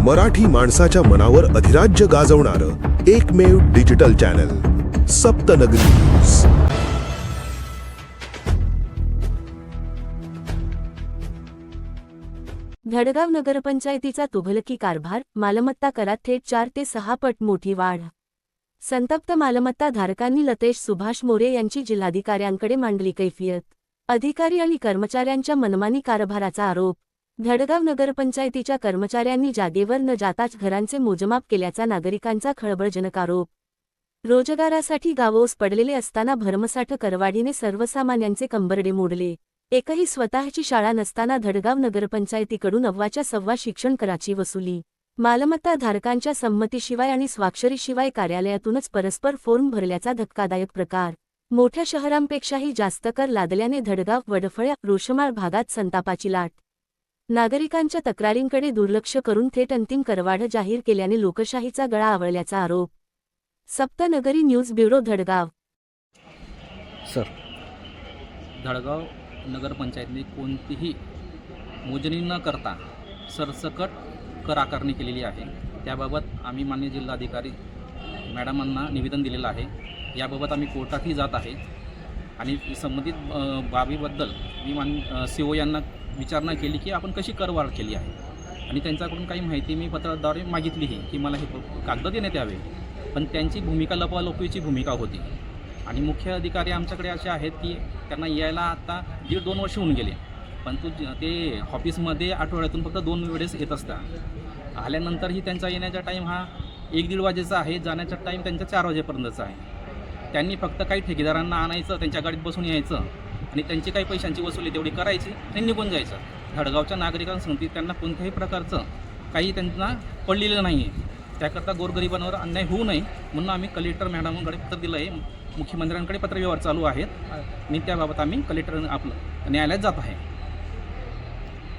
मराठी माणसाच्या मनावर अधिराज्य गाजवणारं एकमेव डिजिटल चॅनल सप्तनगरी न्यूज। धडगाव नगरपंचायतीचा तुघलकी कारभार, मालमत्ता करात थेट 4 ते 6 पट मोठी वाढ। संतप्त मालमत्ता धारकांनी लतेश सुभाष मोरे यांची जिल्हाधिकाऱ्यांकडे मांडली कैफियत। अधिकारी आणि कर्मचाऱ्यांच्या मनमानी कारभाराचा आरोप। धडगाव नगरपंचायतीच्या कर्मचाऱ्यांनी जागेवर न जाताच घरांचे मोजमाप केल्याचा नागरिकांचा खळबळजनक आरोप। रोजगारासाठी गावोस पडलेले असताना भरमसाठ करवाढीने सर्वसामान्यांचे कंबरडे मोडले। एकही स्वतःची शाळा नसताना धडगाव नगरपंचायतीकडून अव्वाच्या सव्वा शिक्षण कराची वसुली। मालमत्ता धारकांच्या संमतीशिवाय आणि स्वाक्षरीशिवाय कार्यालयातूनच परस्पर फॉर्म भरल्याचा धक्कादायक प्रकार। मोठ्या शहरांपेक्षाही जास्त कर लादल्याने धडगाव, वडफळ्या, रोषमाळ भागात संतापाची लाट। नागरिकांच्या तक्रारींकडे दुर्लक्ष करून थेट अंतिम करवाढ जाहीर केल्याने लोकशाहीचा गळा आवळल्याचा आरोप। Saptanagari news bureau, Dhadgaon. Sir, Dhadgaon नगरपंचायतीने कोणतीही मोजणी न करता सरसकट कर आकारणी केलेली आहे। त्याबाबत आम्ही माननीय जिल्हाधिकारी मॅडमांना निवेदन दिलेलं आहे। याबाबत आम्ही कोर्टातही जात आहे आणि संबंधित बाबीबद्दल मी CO यांना विचारणा केली की आपण कशी करवाढ केली आहे आणि त्यांच्याकडून काही माहिती मी पत्राद्वारे मागितलीही की मला हे कागद देण्यात यावे, पण त्यांची भूमिका लपवालपवीची भूमिका होती। आणि मुख्य अधिकारी आमच्याकडे असे आहेत की त्यांना यायला आता 1.5-2 वर्ष होऊन गेले, पण ते ऑफिसमध्ये आठवड्यातून फक्त 2 वेळेस येत असतात। आल्यानंतरही त्यांचा येण्याचा टाईम हा 1-1:30 वाजेचा आहे, जाण्याचा टाईम त्यांचा 4 वाजेपर्यंतचा आहे। त्यांनी फक्त काही ठेकेदारांना आणायचं, त्यांच्या गाडीत बसून यायचं आणि त्यांची काही पैशांची वसुली तेवढी करायची आणि निघून जायचं। धडगावच्या नागरिकांसंगती त्यांना कोणत्याही प्रकारचं काही त्यांना पडलेलं नाही आहे। त्याकरता गोरगरिबांवर अन्याय होऊ नये म्हणून आम्ही कलेक्टर मॅडमांकडे पत्र दिलं आहे। मुख्यमंत्र्यांकडे पत्रव्यवहार चालू आहेत आणि त्याबाबत आम्ही कलेक्टर न्यायालयात जात आहे।